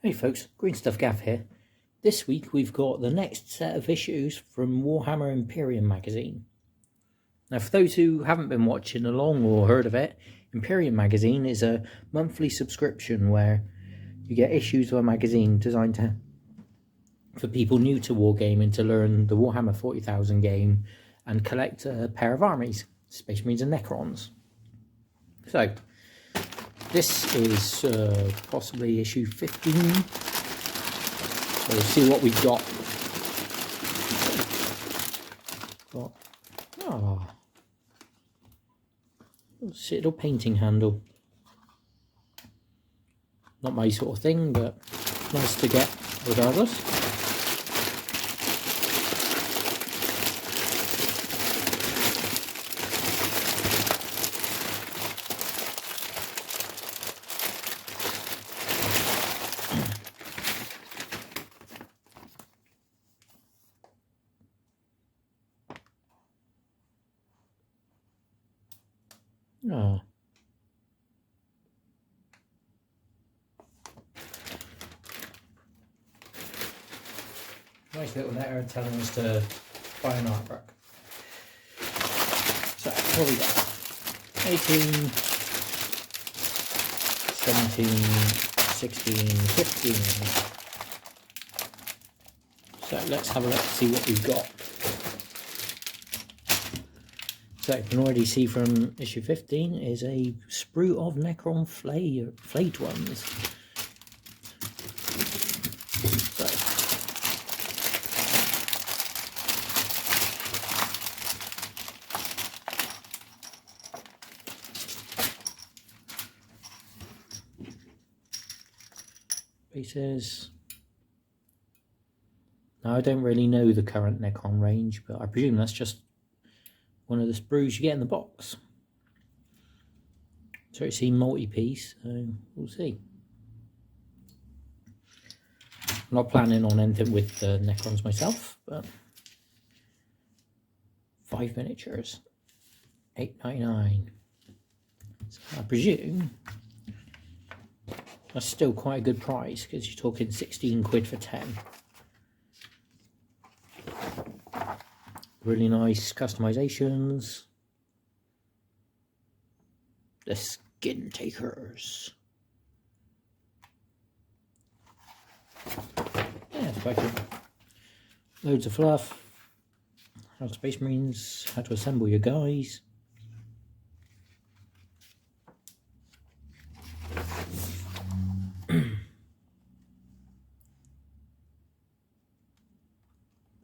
Hey folks, Green Stuff Gav here. This week we've got the next set of issues from Warhammer Imperium Magazine. Now for those who haven't been watching along or heard of it, Imperium Magazine is a monthly subscription where you get issues of a magazine designed for people new to wargaming to learn the Warhammer 40,000 game and collect a pair of armies, Space Marines and Necrons. So, this is possibly issue 15, so we'll see what we've got. Citadel painting handle. Not my sort of thing, but nice to get regardless. Oh. Nice little letter telling us to buy an artwork. So, what we got? 18, 17, 16, 15. So let's have a look, see what we've got. So you can already see from issue 15 is a sprue of Necron Flayed ones. So, bases. Now I don't really know the current Necron range, but I presume that's just one of the sprues you get in the box. So it's a multi-piece, so we'll see. I'm not planning on anything with the Necrons myself, but 5 miniatures, $8.99. So I presume that's still quite a good price because you're talking 16 quid for 10. Really nice customizations. The skin takers. Yeah, it's quite good. Loads of fluff. How to Space Marines, how to assemble your guys.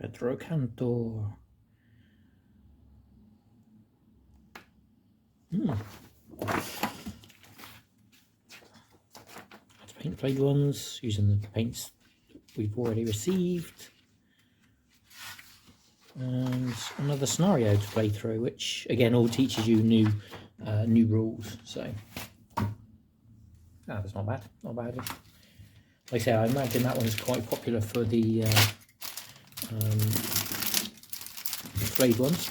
Pedro Cantor. Let's paint Flayed ones using the paints we've already received. And another scenario to play through, which again all teaches you new rules. So that's not bad, not bad. Like I say, I imagine that one's quite popular for the Flayed ones.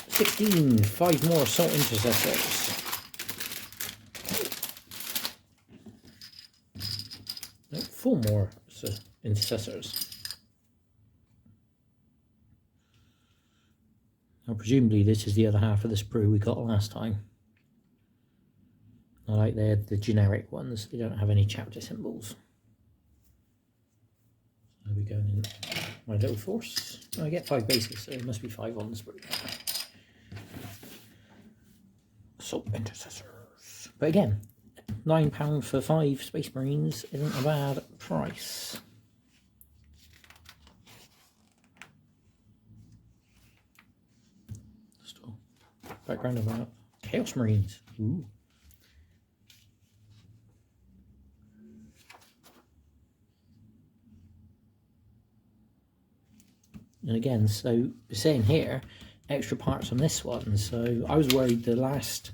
15, 5 more Assault Intercessors. No, 4 more Intercessors. Now presumably this is the other half of the sprue we got last time. I like they're the generic ones, they don't have any chapter symbols. So we're going in my little force. Oh, I get 5 bases, so it must be 5 on the sprue. Assault Intercessors. But again, £9 for 5 Space Marines isn't a bad price. Still, background of that. Chaos Marines. Ooh. And again, so saying here, extra parts on this one. So I was worried the last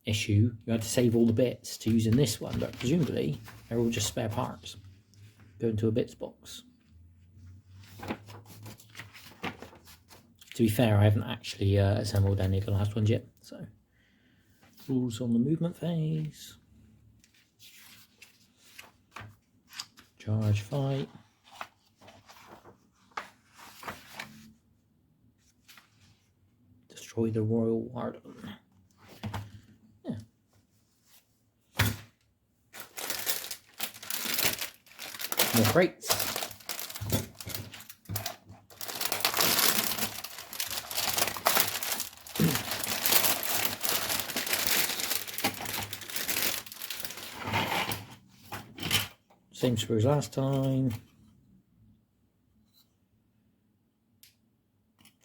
issue you had to save all the bits to use in this one, but presumably they're all just spare parts. Go into a bits box. To be fair, I haven't actually assembled any of the last ones yet, so rules on the movement phase. Charge fight. Destroy the Royal Warden. Yeah. More crates. Same screws last time.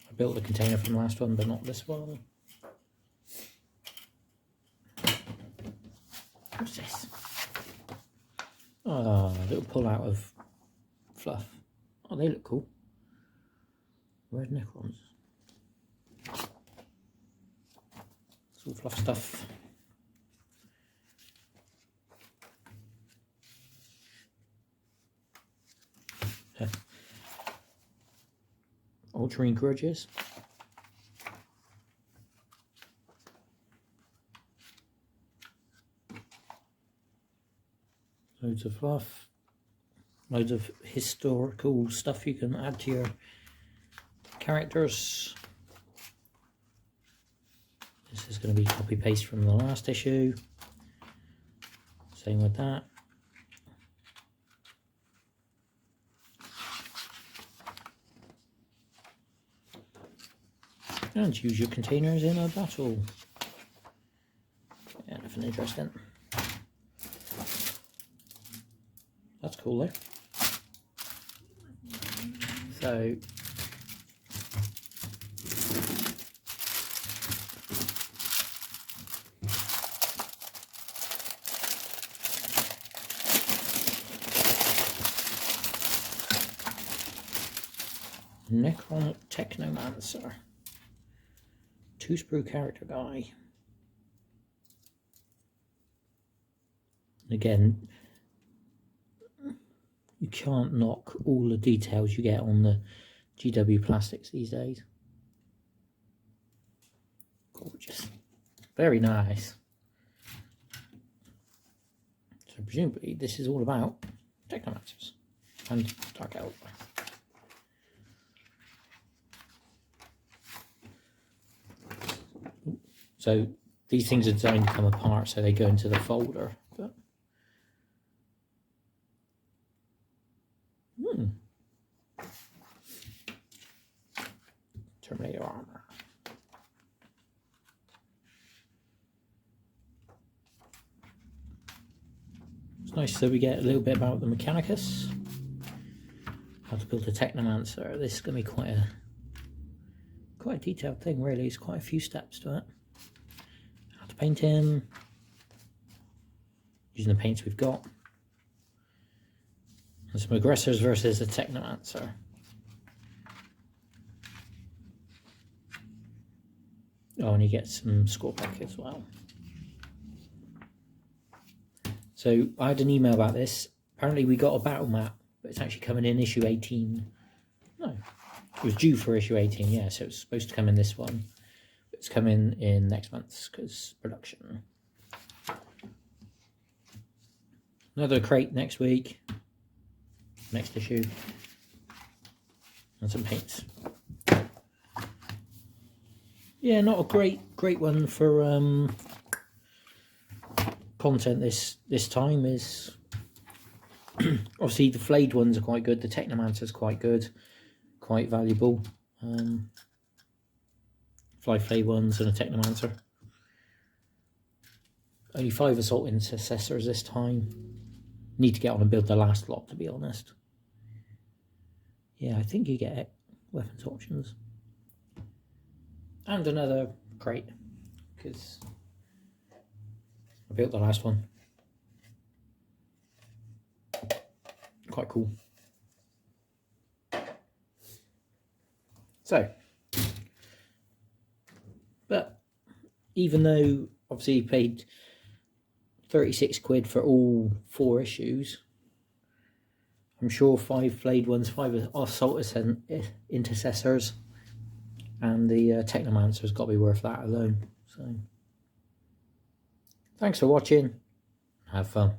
I built the container from the last one, but not this one. What's this? Ah, a little pull out of fluff. Oh, they look cool. Red Necrons. It's all fluff stuff. Altering grudges. Loads of fluff. Loads of historical stuff you can add to your characters. This is going to be copy paste from the last issue. Same with that. And use your containers in a battle. Yeah, nothing interesting. That's cool though. So Necron Technomancer. 2-sprue character guy. Again, you can't knock all the details you get on the GW plastics these days. Gorgeous. Very nice. So presumably this is all about Technomancers and Dark Elf. So these things are designed to come apart so they go into the folder. But, Terminator armor. It's nice that we get a little bit about the Mechanicus. How to build a Technomancer. This is going to be quite a detailed thing really. It's quite a few steps to it. How to paint him. Using the paints we've got. And some aggressors versus a Technomancer. Oh, and you get some score pack as well. So I had an email about this. Apparently we got a battle map, but it's actually coming in issue 18. No, it was due for issue 18, yeah, so it's supposed to come in this one. But it's coming in next month's because production. Another crate next week. Next issue. And some paints. Yeah, not a great one for content this time. Is obviously the Flayed ones are quite good. The Technomancer is quite good, quite valuable. Flayed ones and a Technomancer. Only 5 Assault Intercessors this time. Need to get on and build the last lot, to be honest. Yeah, I think you get weapons options. And another crate, because I built the last one. Quite cool. So, but even though obviously you paid 36 quid for all 4 issues, I'm sure 5 Flayed ones, 5 Assault Intercessors, and the Technomancer's got to be worth that alone. So, thanks for watching. Have fun.